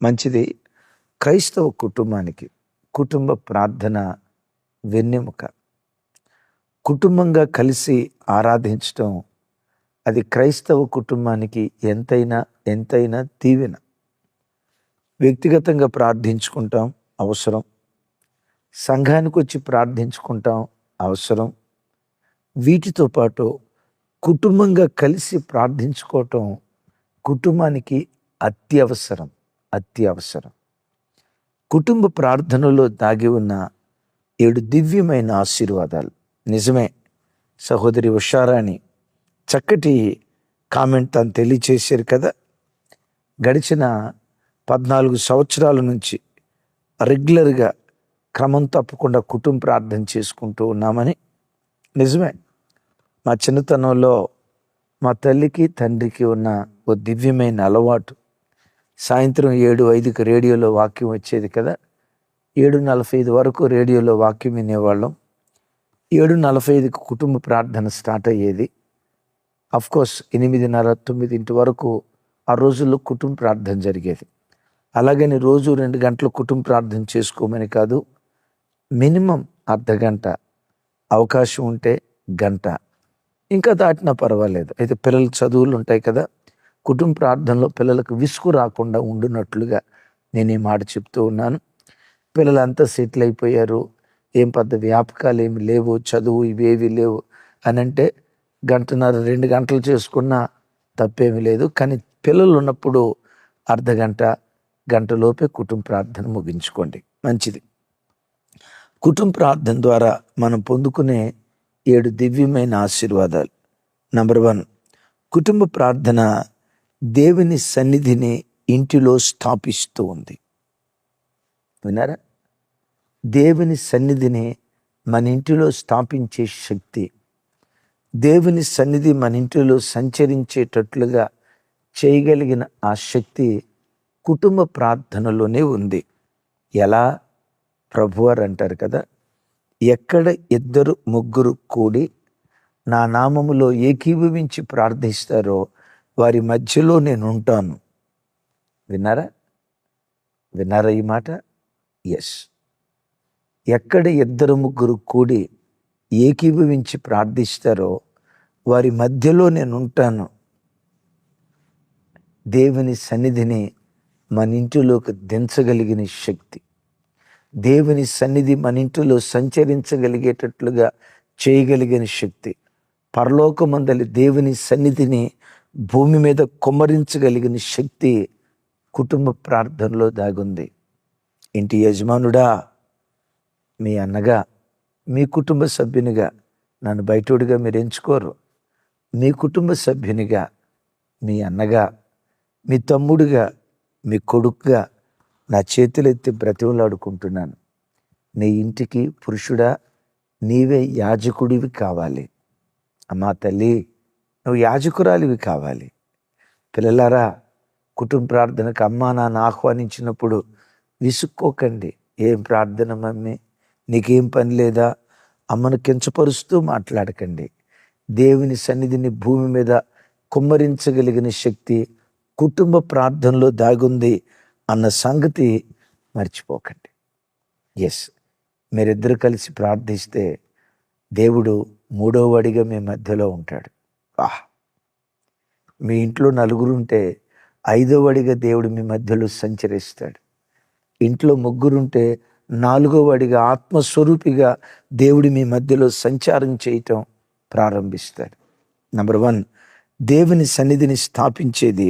మంచిది. క్రైస్తవ కుటుంబానికి కుటుంబ ప్రార్థన వెన్నెముక. కుటుంబంగా కలిసి ఆరాధించటం అది క్రైస్తవ కుటుంబానికి ఎంతైనా దీవెన. వ్యక్తిగతంగా ప్రార్థించుకుంటాం అవసరం, సంఘానికి వచ్చి ప్రార్థించుకుంటాం అవసరం. వీటితో పాటు కుటుంబంగా కలిసి ప్రార్థించుకోవటం కుటుంబానికి అత్యవసరం. కుటుంబ ప్రార్థనలో దాగి ఉన్న 7 దివ్యమైన ఆశీర్వాదాలు. నిజమే, సహోదరి ఉషారాణి చక్కటి కామెంట్ తను తెలియచేశారు కదా. గడిచిన 14 సంవత్సరాల నుంచి రెగ్యులర్గా క్రమం తప్పకుండా కుటుంబ ప్రార్థన చేసుకుంటూ ఉన్నామని. నిజమే, మా చిన్నతనంలో మా తల్లికి తండ్రికి ఉన్న ఓ దివ్యమైన అలవాటు. సాయంత్రం 7:05కి రేడియోలో వాక్యం వచ్చేది కదా. 7:45 వరకు రేడియోలో వాక్యం వినేవాళ్ళం. 7:45కి కుటుంబ ప్రార్థన స్టార్ట్ అయ్యేది. అఫ్కోర్స్ 8:30-9 వరకు ఆ రోజుల్లో కుటుంబ ప్రార్థన జరిగేది. అలాగని రోజు 2 గంటలు కుటుంబ ప్రార్థన చేసుకోమని కాదు, మినిమం అర్ధగంట, అవకాశం ఉంటే గంట, ఇంకా దాటినా పర్వాలేదు. అయితే పిల్లల చదువులు ఉంటాయి కదా, కుటుంబ ప్రార్థనలో పిల్లలకు విసుగు రాకుండా ఉండునట్లుగా నేను ఈ మాట చెప్తూ ఉన్నాను. పిల్లలంతా సెటిల్ అయిపోయారు, ఏం పెద్ద వ్యాపకాలు ఏమి లేవు, చదువు ఇవేవి లేవు అని అంటే 1:30-2 గంటలు చేసుకున్నా తప్పేమీ లేదు. కానీ పిల్లలు ఉన్నప్పుడు అర్ధగంట, గంటలోపే కుటుంబ ప్రార్థన ముగించుకోండి, మంచిది. కుటుంబ ప్రార్థన ద్వారా మనం పొందుకునే 7 దివ్యమైన ఆశీర్వాదాలు. నంబర్ 1, కుటుంబ ప్రార్థన దేవుని సన్నిధిని ఇంటిలో స్థాపిస్తూ ఉంది. విన్నారా? దేవుని సన్నిధిని మన ఇంటిలో స్థాపించే శక్తి, దేవుని సన్నిధి మన ఇంటిలో సంచరించేటట్లుగా చేయగలిగిన ఆ శక్తి కుటుంబ ప్రార్థనలోనే ఉంది. ఎలా? ప్రభువారు అంటారు కదా, ఎక్కడ 2-3 కూడి నా నామములో ఏకీభవించి ప్రార్థిస్తారో వారి మధ్యలో నేను ఉంటాను. విన్నారా ఈ మాట? ఎస్, ఎక్కడ 2-3 కూడి ఏకీభవించి ప్రార్థిస్తారో వారి మధ్యలో నేను ఉంటాను. దేవుని సన్నిధిని మన ఇంటిలోకి దించగలిగిన శక్తి, దేవుని సన్నిధి మన ఇంటిలో సంచరించగలిగేటట్లుగా చేయగలిగిన శక్తి, పరలోకమందలి దేవుని సన్నిధిని భూమి మీద కుమ్మరించగలిగిన శక్తి కుటుంబ ప్రార్థనలో దాగుంది. ఇంటి యజమానుడా, మీ అన్నగా, మీ కుటుంబ సభ్యునిగా, నన్ను బయటోడిగా మీరు ఎంచుకోరు. మీ కుటుంబ సభ్యునిగా, మీ అన్నగా, మీ తమ్ముడిగా, మీ కొడుకుగా నా చేతులెత్తి బ్రతిమలాడుకుంటున్నాను. నీ ఇంటికి పురుషుడా నీవే యాజకుడివి కావాలి. అమ్మా తల్లి, నువ్వు యాజకురాలివి కావాలి. పిల్లలారా, కుటుంబ ప్రార్థనకు అమ్మా నాన్న ఆహ్వానించినప్పుడు విసుక్కోకండి. ఏం ప్రార్థన మమ్మీ, నీకేం పని లేదా, అమ్మను కించపరుస్తూ మాట్లాడకండి. దేవుని సన్నిధిని భూమి మీద కుమ్మరించగలిగిన శక్తి కుటుంబ ప్రార్థనలో దాగుంది అన్న సంగతి మర్చిపోకండి. ఎస్, మీరిద్దరు కలిసి ప్రార్థిస్తే దేవుడు 3వ వాడిగా మీ మధ్యలో ఉంటాడు. మీ ఇంట్లో 4 ఉంటే 5వ వాడిగా దేవుడు మీ మధ్యలో సంచరిస్తాడు. ఇంట్లో 3 ఉంటే 4వ వాడిగా ఆత్మస్వరూపిగా దేవుడు మీ మధ్యలో సంచారం చేయటం ప్రారంభిస్తాడు. నంబర్ 1, దేవుని సన్నిధిని స్థాపించేది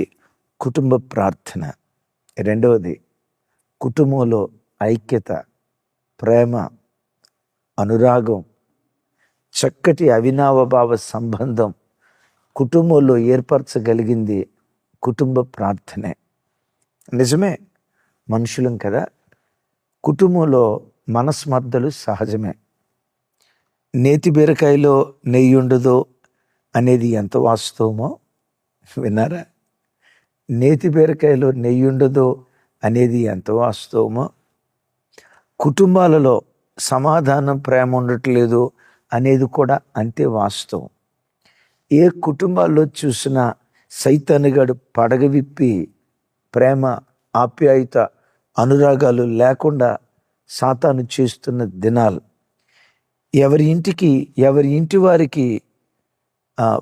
కుటుంబ ప్రార్థన. 2వది, కుటుంబంలో ఐక్యత, ప్రేమ, అనురాగం, చక్కటి అవినావభావ సంబంధం కుటుంబంలో ఏర్పరచగలిగింది కుటుంబ ప్రార్థనే. నిజమే, మనుషులం కదా, కుటుంబంలో మనస్మర్ధలు సహజమే. నేతి బీరకాయలో నెయ్యి ఉండదో అనేది ఎంత వాస్తవమో విన్నారా? నేతి బీరకాయలో నెయ్యి ఉండదో అనేది ఎంత వాస్తవమో, కుటుంబాలలో సమాధానం, ప్రేమ ఉండట్లేదు అనేది కూడా అంతే వాస్తవం. ఏ కుటుంబాల్లో చూసినా సైతానుగాడు పడగ విప్పి ప్రేమ ఆప్యాయత, అనురాగాలు లేకుండా సాతాను చేస్తున్న దినాలు. ఎవరి ఇంటి వారికి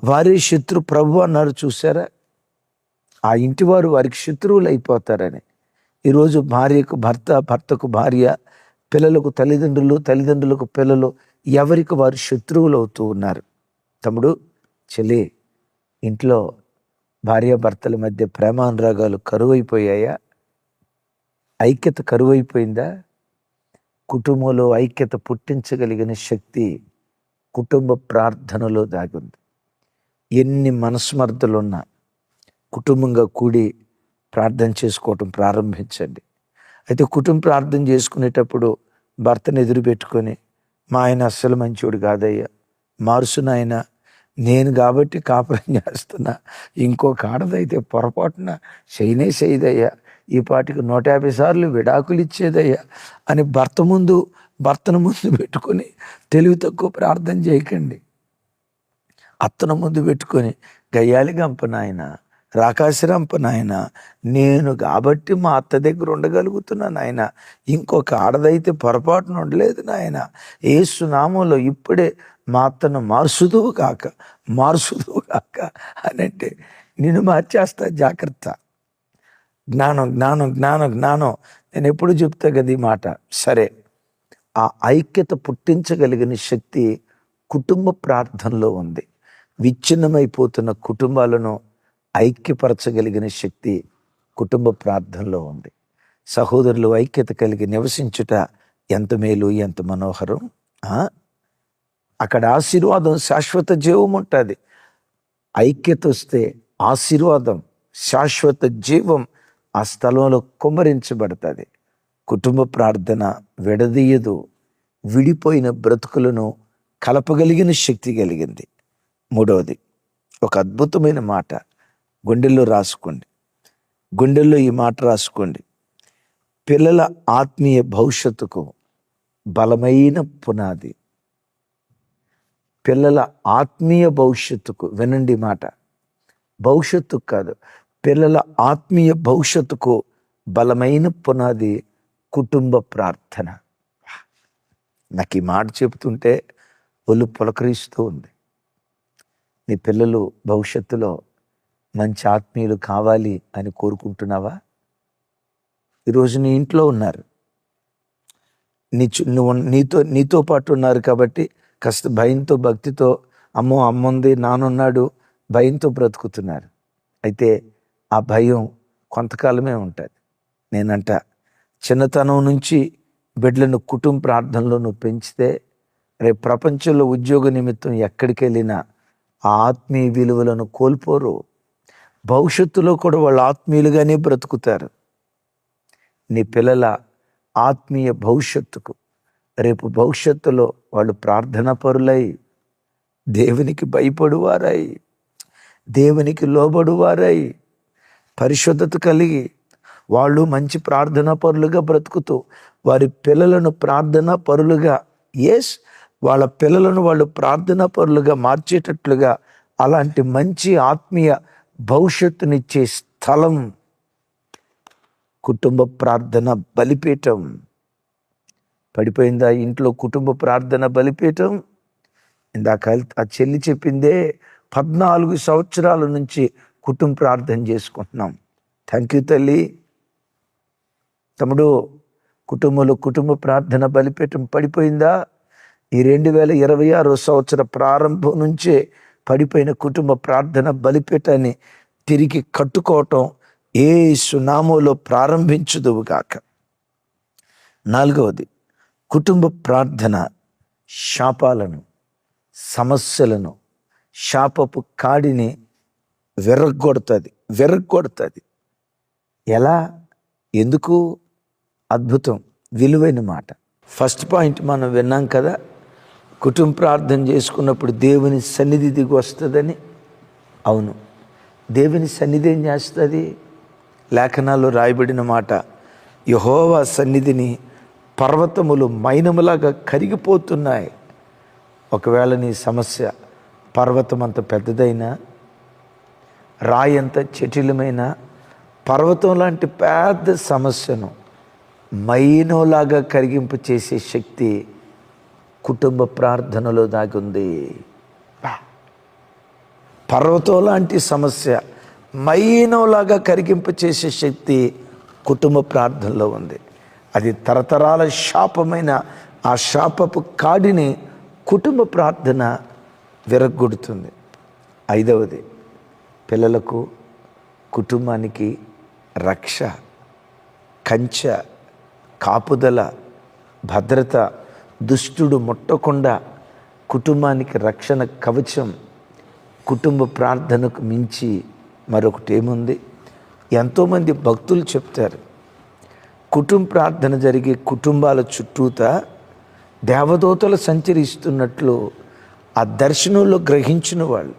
వారే శత్రు ప్రభు అన్నారు చూసారా? ఆ ఇంటి వారు వారికి శత్రువులు అయిపోతారని. ఈరోజు భార్యకు భర్త, భర్తకు భార్య, పిల్లలకు తల్లిదండ్రులు, తల్లిదండ్రులకు పిల్లలు, ఎవరికి వారు శత్రువులు అవుతూ ఉన్నారు. తమ్ముడు, చెల్లి, ఇంట్లో భార్యాభర్తల మధ్య ప్రేమానురాగాలు కరువైపోయాయా? ఐక్యత కరువైపోయిందా? కుటుంబంలో ఐక్యత పుట్టించగలిగిన శక్తి కుటుంబ ప్రార్థనలో దాగుంది. ఎన్ని మనస్మర్థలున్నా కుటుంబంగా కూడి ప్రార్థన చేసుకోవటం ప్రారంభించండి. అయితే కుటుంబ ప్రార్థన చేసుకునేటప్పుడు భర్తను ఎదురు పెట్టుకొని, మా ఆయన అస్సలు మంచోడు కాదయ్యా, మారుసు నాయన, నేను కాబట్టి కాపురం చేస్తున్నా, ఇంకొక ఆడదైతే పొరపాటున చేయదయ్యా, ఈ పాటికి 150 సార్లు విడాకులు ఇచ్చేదయ్యా అని భర్తను ముందు పెట్టుకొని తెలివి తక్కువ ప్రార్థన చేయకండి. అత్తను ముందు పెట్టుకొని, గయ్యాలి గంప నాయన, రాకాశరంప నాయన, నేను కాబట్టి మా అత్త దగ్గర ఉండగలుగుతున్నా నాయన, ఇంకొక ఆడదైతే పొరపాటున ఉండలేదు నాయన, యేసు నామంలో ఇప్పుడే మా అత్తను మార్చుదువు కాక అని అంటే నిన్ను మార్చేస్తా, జాగ్రత్త. జ్ఞానం జ్ఞానం జ్ఞానం జ్ఞానం, నేను ఎప్పుడు చెప్తా కదా ఈ మాట. సరే, ఆ ఐక్యత పుట్టించగలిగిన శక్తి కుటుంబ ప్రార్థనలో ఉంది. విచ్ఛిన్నమైపోతున్న కుటుంబాలను ఐక్యపరచగలిగిన శక్తి కుటుంబ ప్రార్థనలో ఉంది. సహోదరులు ఐక్యత కలిగి నివసించుట ఎంత మేలు, ఎంత మనోహరం. అక్కడ ఆశీర్వాదం, శాశ్వత జీవం ఉంటుంది. ఐక్యత వస్తే ఆశీర్వాదం, శాశ్వత జీవం ఆ స్థలంలో కుమ్మరించబడుతుంది. కుటుంబ ప్రార్థన విడదీయదు, విడిపోయిన బ్రతుకులను కలపగలిగిన శక్తి కలిగింది. మూడవది, ఒక అద్భుతమైన మాట గుండెల్లో రాసుకోండి. గుండెల్లో ఈ మాట రాసుకోండి. పిల్లల ఆత్మీయ భవిష్యత్తుకు బలమైన పునాది. పిల్లల ఆత్మీయ భవిష్యత్తుకు, వినండి మాట, భవిష్యత్తుకు కాదు, పిల్లల ఆత్మీయ భవిష్యత్తుకు బలమైన పునాది కుటుంబ ప్రార్థన. నాకు ఈ మాట చెప్తుంటే ఒళ్ళు పులకరిస్తూ ఉంది. నీ పిల్లలు భవిష్యత్తులో మంచి ఆత్మీయులు కావాలి అని కోరుకుంటున్నావా? ఈరోజు నీ ఇంట్లో ఉన్నారు, నీతో పాటు ఉన్నారు కాబట్టి కాస్త భయంతో, భక్తితో, అమ్ముంది, నానున్నాడు, భయంతో బ్రతుకుతున్నారు. అయితే ఆ భయం కొంతకాలమే ఉంటుంది. నేనంట, చిన్నతనం నుంచి బిడ్డలను కుటుంబ ప్రార్థనలో నువ్వు పెంచితే రేపు ప్రపంచంలో ఉద్యోగ నిమిత్తం ఎక్కడికి వెళ్ళినా ఆ ఆత్మీయ విలువలను కోల్పోరు. భవిష్యత్తులో కూడా వాళ్ళు ఆత్మీయులుగానే బ్రతుకుతారు. నీ పిల్లల ఆత్మీయ భవిష్యత్తుకు రేపు భవిష్యత్తులో వాళ్ళు ప్రార్థనా పరులై, దేవునికి భయపడువారై, దేవునికి లోబడువారై, పరిశుద్ధత కలిగి వాళ్ళు మంచి ప్రార్థనా పరులుగా బ్రతుకుతూ వారి పిల్లలను ప్రార్థనా పరులుగా, వాళ్ళ పిల్లలను వాళ్ళు ప్రార్థనా పరులుగా మార్చేటట్లుగా అలాంటి మంచి ఆత్మీయ భవిష్యత్తునిచ్చే స్థలం కుటుంబ ప్రార్థన బలిపీఠం. పడిపోయిందా ఇంట్లో కుటుంబ ప్రార్థన బలిపీఠం? ఇందాక ఆ చెల్లి చెప్పిందే, 14 సంవత్సరాల నుంచి కుటుంబ ప్రార్థన చేసుకుంటున్నాం. థ్యాంక్ యూ తల్లి. తమ్ముడు, కుటుంబంలో కుటుంబ ప్రార్థన బలిపీఠం పడిపోయిందా? ఈ 2026 సంవత్సర ప్రారంభం నుంచే పడిపోయిన కుటుంబ ప్రార్థన బలిపీఠాన్ని తిరిగి కట్టుకోవటం యేసు నామములో ప్రారంభించుదువుగాక. 4వది, కుటుంబ ప్రార్థన శాపాలను, సమస్యలను, శాపపు కాడిని విరగ్గొడుతుంది. ఎలా? ఎందుకు? అద్భుతం, విలువైన మాట. ఫస్ట్ పాయింట్ మనం విన్నాం కదా, కుటుంబ ప్రార్థన చేసుకున్నప్పుడు దేవుని సన్నిధి దిగి వస్తుందని. అవును, దేవుని సన్నిధి ఏం చేస్తుంది? లేఖనాల్లో రాయబడిన మాట, యెహోవా సన్నిధిని పర్వతములు మైనములాగా కరిగిపోతున్నాయి. ఒకవేళ నీ సమస్య పర్వతం అంత పెద్దదైనా, రాయంత జటిలమైన, పర్వతం లాంటి పెద్ద సమస్యను మైనంలాగా కరిగింపు చేసే శక్తి కుటుంబ ప్రార్థనలో దాగి ఉంది. పర్వతం లాంటి సమస్య మైనంలాగా కరిగింపు చేసే శక్తి కుటుంబ ప్రార్థనలో ఉంది. అది తరతరాల శాపమైన ఆ శాపపు కాడిని కుటుంబ ప్రార్థన విరగ్గొడుతుంది. 5వది, పిల్లలకు కుటుంబానికి రక్ష, కంచె, కాపుదల, భద్రత, దుష్టుడు ముట్టకుండా కుటుంబానికి రక్షణ కవచం కుటుంబ ప్రార్థనకు మించి మరొకటి ఏముంది? ఎంతోమంది భక్తులు చెప్తారు, కుటుంబ ప్రార్థన జరిగే కుటుంబాల చుట్టూత దేవదూతలు సంచరిస్తున్నట్లు ఆ దర్శనంలో గ్రహించిన వాళ్ళు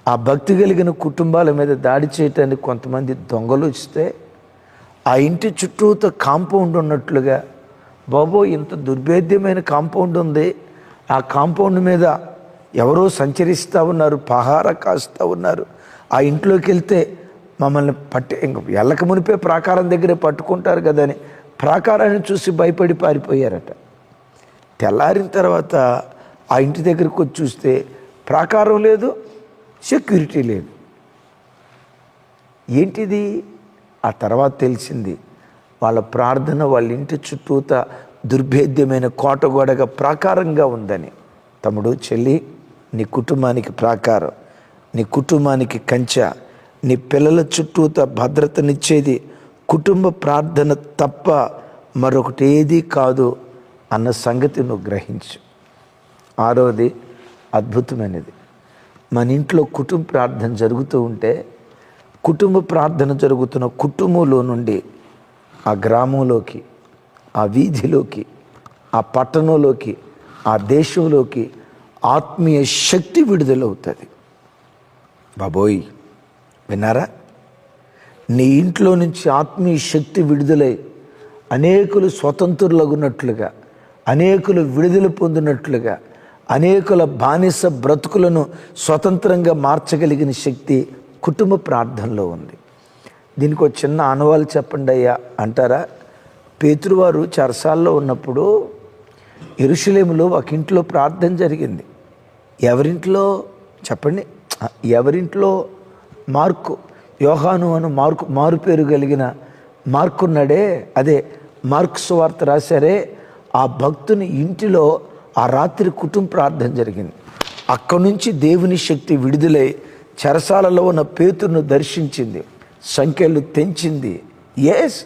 ఆ భక్తి కలిగిన కుటుంబాల మీద దాడి చేయటానికి కొంతమంది దొంగలు వస్తే ఆ ఇంటి చుట్టూతో కాంపౌండ్ ఉన్నట్లుగా, బాబో ఇంత దుర్భేద్యమైన కాంపౌండ్ ఉంది, ఆ కాంపౌండ్ మీద ఎవరో సంచరిస్తూ ఉన్నారు, పహారా కాస్తూ ఉన్నారు, ఆ ఇంట్లోకి వెళ్తే మమ్మల్ని ఎల్లక మునిపే ప్రాకారం దగ్గరే పట్టుకుంటారు కదా అని ప్రాకారాన్ని చూసి భయపడి పారిపోయారట. తెల్లారిన తర్వాత ఆ ఇంటి దగ్గరికి వచ్చి చూస్తే ప్రాకారం లేదు, సెక్యూరిటీ లేదు. ఏంటిది? ఆ తర్వాత తెలిసింది, వాళ్ళ ప్రార్థన వాళ్ళ ఇంటి చుట్టూత దుర్భేద్యమైన కోటగోడగా ప్రాకారంగా ఉందని. తమ్ముడు, చెల్లి, నీ కుటుంబానికి ప్రాకారం, నీ కుటుంబానికి కంచె, నీ పిల్లల చుట్టూత భద్రతనిచ్చేది కుటుంబ ప్రార్థన తప్ప మరొకటి ఏదీ కాదు అన్న సంగతి నువ్వు గ్రహించు. 6వది అద్భుతమైనది, మన ఇంట్లో కుటుంబ ప్రార్థన జరుగుతూ ఉంటే కుటుంబ ప్రార్థన జరుగుతున్న కుటుంబంలో నుండి ఆ గ్రామంలోకి, ఆ వీధిలోకి, ఆ పట్టణంలోకి, ఆ దేశంలోకి ఆత్మీయ శక్తి విడుదలవుతుంది. బాబోయ్, విన్నారా? నీ ఇంట్లో నుంచి ఆత్మీయ శక్తి విడుదలై అనేకులు స్వతంత్రులగున్నట్లుగా, అనేకులు విడుదల పొందినట్లుగా, అనేకుల బానిస బ్రతుకులను స్వతంత్రంగా మార్చగలిగిన శక్తి కుటుంబ ప్రార్థనలో ఉంది. దీనికి ఒక చిన్న ఆనవాలు చెప్పండి అయ్యా అంటారా? పేతురువారు చెరసాల్లో ఉన్నప్పుడు యెరూషలేములో ఒక ఇంట్లో ప్రార్థన జరిగింది. ఎవరింట్లో చెప్పండి? ఎవరింట్లో? మార్కు, యోహాను అను మారు పేరు కలిగిన మార్కున్నాడే, అదే మార్కు సువార్త రాశారే, ఆ భక్తుని ఇంటిలో ఆ రాత్రి కుటుంబ ప్రార్థన జరిగింది. అక్కడి నుంచి దేవుని శక్తి విడుదలై చెరసాలలో ఉన్న పేతురును దర్శించింది, సంఖ్యలు తెంచింది. ఎస్,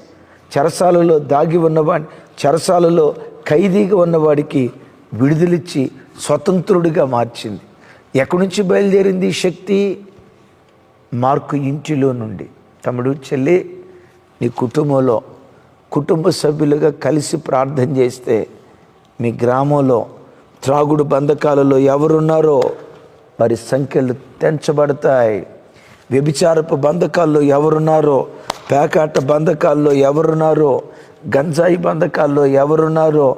చెరసాలలో దాగి ఉన్నవాడిని, చెరసాలలో ఖైదీగా ఉన్నవాడికి విడుదలిచ్చి స్వతంత్రుడిగా మార్చింది. ఎక్కడి నుంచి బయలుదేరింది ఈ శక్తి? మార్కు ఇంటిలో నుండి. తమ్ముడు, చెల్లి, నీ కుటుంబంలో కుటుంబ సభ్యులుగా కలిసి ప్రార్థన చేస్తే మీ గ్రామంలో త్రాగుడు బంధకాలలో ఎవరున్నారో వారి సంఖ్యలు తెంచబడతాయి. వ్యభిచారపు బంధకాల్లో ఎవరున్నారో, పేకాట బంధకాల్లో ఎవరున్నారో, గంజాయి బంధకాల్లో ఎవరున్నారో,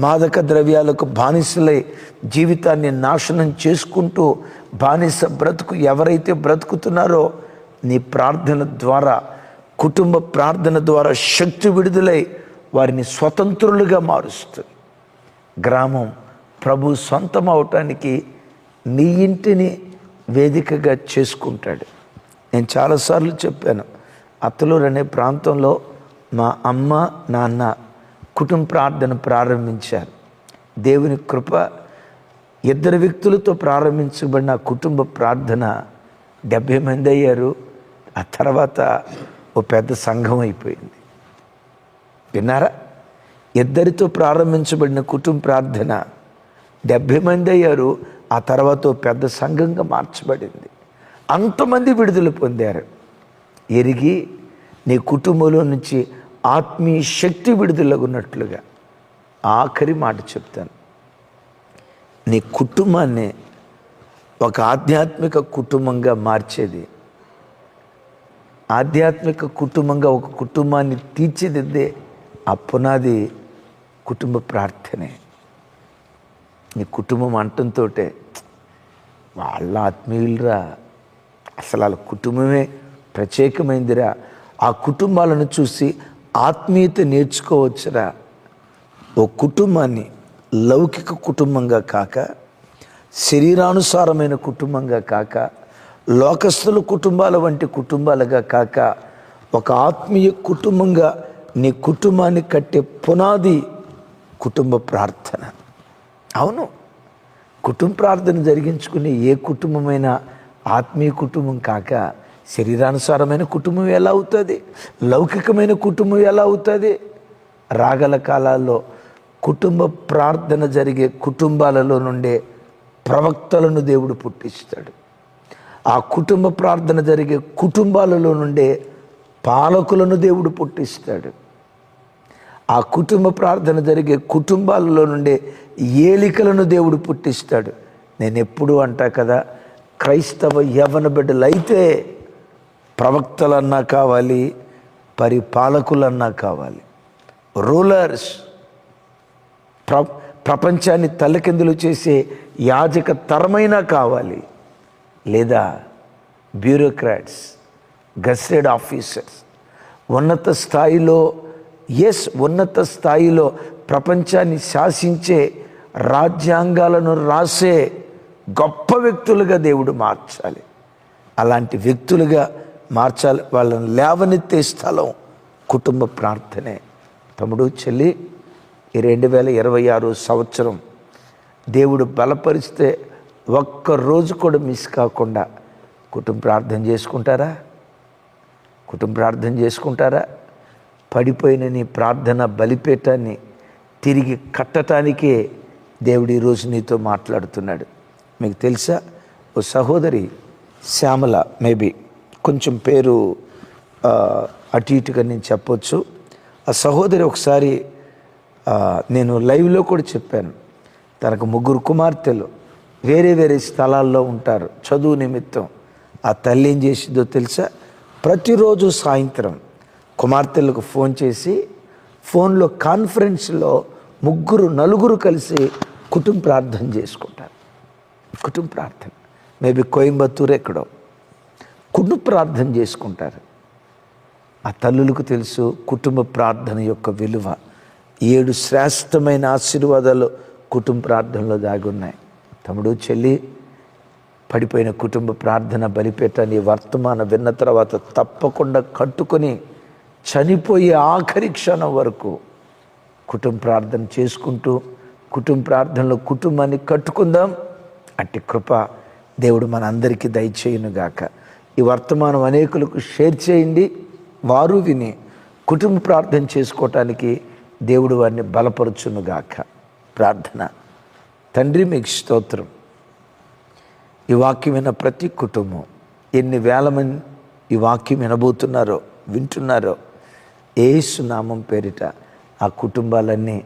మాదక ద్రవ్యాలకు బానిసలై జీవితాన్ని నాశనం చేసుకుంటూ బానిస బ్రతుకు ఎవరైతే బ్రతుకుతున్నారో, నీ ప్రార్థన ద్వారా, కుటుంబ ప్రార్థన ద్వారా శక్తి విడుదలై వారిని స్వతంత్రులుగా మారుస్తుంది. గ్రామం ప్రభు సొంతం అవటానికి నీ ఇంటిని వేదికగా చేసుకుంటాడు. నేను చాలాసార్లు చెప్పాను, అత్తలూరు అనే ప్రాంతంలో మా అమ్మ నాన్న కుటుంబ ప్రార్థన ప్రారంభించారు. దేవుని కృప, 2 వ్యక్తులతో ప్రారంభించబడిన కుటుంబ ప్రార్థన 70 మంది అయ్యారు. ఆ తర్వాత ఓ పెద్ద సంఘం అయిపోయింది. విన్నారా? 2 ప్రారంభించబడిన కుటుంబ ప్రార్థన 70 మంది అయ్యారు. ఆ తర్వాత ఓ పెద్ద సంఘంగా మార్చబడింది. అంతమంది విడుదల పొందారు. ఎరిగి నీ కుటుంబంలో నుంచి ఆత్మీయ శక్తి విడుదలగున్నట్లుగా ఆఖరి మాట చెప్తాను. నీ కుటుంబాన్ని ఒక ఆధ్యాత్మిక కుటుంబంగా మార్చేది, ఆధ్యాత్మిక కుటుంబంగా ఒక కుటుంబాన్ని తీర్చిదిద్దే ఆ పునాది కుటుంబ ప్రార్థనే. నీ కుటుంబం అంటంతో వాళ్ళ ఆత్మీయులరా, అసలు వాళ్ళ కుటుంబమే ప్రత్యేకమైందిరా. ఆ కుటుంబాలను చూసి ఆత్మీయత నేర్చుకోవచ్చురా. ఓ కుటుంబాన్ని లౌకిక కుటుంబంగా కాక, శరీరానుసారమైన కుటుంబంగా కాక, లోకస్తుల కుటుంబాల వంటి కుటుంబాలుగా కాక, ఒక ఆత్మీయ కుటుంబంగా నీ కుటుంబాన్ని కట్టే పునాది కుటుంబ ప్రార్థన. అవును, కుటుంబ ప్రార్థన జరిగించుకునే ఏ కుటుంబమైనా ఆత్మీయ కుటుంబం కాక శరీరానుసారమైన కుటుంబం ఎలా అవుతుంది? లౌకికమైన కుటుంబం ఎలా అవుతుంది? రాగల కాలాల్లో కుటుంబ ప్రార్థన జరిగే కుటుంబాలలో నుండే ప్రవక్తలను దేవుడు పుట్టిస్తాడు. ఆ కుటుంబ ప్రార్థన జరిగే కుటుంబాలలో నుండే పాలకులను దేవుడు పుట్టిస్తాడు. ఆ కుటుంబ ప్రార్థన జరిగే కుటుంబాలలో నుండే ఏలికలను దేవుడు పుట్టిస్తాడు. నేను ఎప్పుడూ అంటా కదా, క్రైస్తవ యవ్వన బిడ్డలైతే ప్రవక్తలన్నా కావాలి, పరిపాలకులన్నా కావాలి, రూలర్స్, ప్రపంచాన్ని తలకిందులు చేసే యాజక తరమైనా కావాలి, లేదా బ్యూరోక్రాట్స్, గెజెటెడ్ ఆఫీసర్స్, ఉన్నత స్థాయిలో ప్రపంచాన్ని శాసించే రాజ్యాంగాలను రాసే గొప్ప వ్యక్తులుగా దేవుడు మార్చాలి. అలాంటి వ్యక్తులుగా మార్చాలి. వాళ్ళని లేవనెత్తే స్థలం కుటుంబ ప్రార్థనే. తమ్ముడు, చెల్లి, ఈ 2026 సంవత్సరం దేవుడు బలపరిస్తే ఒక్కరోజు కూడా మిస్ కాకుండా కుటుంబ ప్రార్థన చేసుకుంటారా? కుటుంబ ప్రార్థన చేసుకుంటారా? పడిపోయిన నీ ప్రార్థన బలిపీఠాన్ని తిరిగి కట్టడానికే దేవుడు ఈరోజు నీతో మాట్లాడుతున్నాడు. మీకు తెలుసా, ఓ సహోదరి శ్యామల, మేబీ కొంచెం పేరు అటు ఇటుగా నేను చెప్పొచ్చు. ఆ సహోదరి ఒకసారి నేను లైవ్లో కూడా చెప్పాను, తనకు 3 కుమార్తెలు వేరే వేరే స్థలాల్లో ఉంటారు చదువు నిమిత్తం. ఆ తల్లి ఏం చేసిందో తెలుసా? ప్రతిరోజు సాయంత్రం కుమార్తెలకు ఫోన్ చేసి, ఫోన్లో కాన్ఫరెన్స్లో 3-4 కలిసి కుటుంబ ప్రార్థన చేసుకుంటారు. కుటుంబ ప్రార్థన, మేబీ కోయంబత్తూరు ఎక్కడో కుటుంబ ప్రార్థన చేసుకుంటారు. ఆ తల్లులకు తెలుసు కుటుంబ ప్రార్థన యొక్క విలువ. 7 శ్రేష్టమైన ఆశీర్వాదాలు కుటుంబ ప్రార్థనలో దాగి ఉన్నాయి. తమ్ముడు, చెల్లి, పడిపోయిన కుటుంబ ప్రార్థన బలిపీఠాన్ని వర్తమానం విన్న తర్వాత తప్పకుండా కట్టుకొని చనిపోయే ఆఖరి క్షణం వరకు కుటుంబ ప్రార్థన చేసుకుంటూ కుటుంబ ప్రార్థనలో కుటుంబాన్ని కట్టుకుందాం. అట్టి కృప దేవుడు మన అందరికీ దయచేయునుగాక. ఈ వర్తమానం అనేకులకు షేర్ చేయండి. వారు విని కుటుంబ ప్రార్థన చేసుకోవటానికి దేవుడు వారిని బలపరచునుగాక. ప్రార్థన. తండ్రి, మీకు స్తోత్రం. ఈ వాక్యం విన్న ప్రతి కుటుంబం, ఎన్ని వేల మంది ఈ వాక్యం వినబోతున్నారో, వింటున్నారో, యేసు నామం పేరిట ఆ కుటుంబాలన్నీ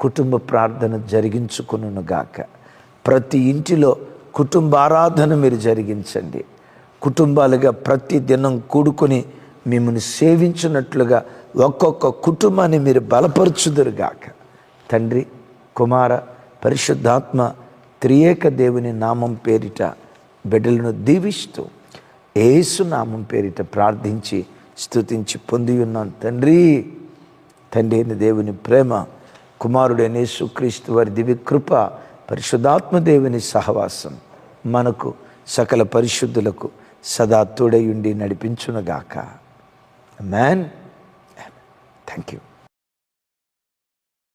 కుటుంబ ప్రార్థన జరిగించుకునుగాక. ప్రతి ఇంటిలో కుటుంబ ఆరాధన మీరు జరిగించండి. కుటుంబాలుగా ప్రతి దినం కూడుకొని మిమ్మల్ని సేవించినట్లుగా ఒక్కొక్క కుటుంబాన్ని మీరు బలపరచుదురుగాక. తండ్రి, కుమార, పరిశుద్ధాత్మ త్రియేక దేవుని నామం పేరిట బిడ్డలను దీవిస్తూ యేసు నామం పేరిట ప్రార్థించి స్తుతించి పొంది ఉన్నాను తండ్రి. తండ్రి అయిన దేవుని ప్రేమ, కుమారుడైన యేసుక్రీస్తు వారి దివ్య కృప, పరిశుద్ధాత్మ దేవుని సహవాసం మనకు సకల పరిశుద్ధులకు సదా తోడై ఉండి నడిపించునుగాక. ఆమేన్. Thank you.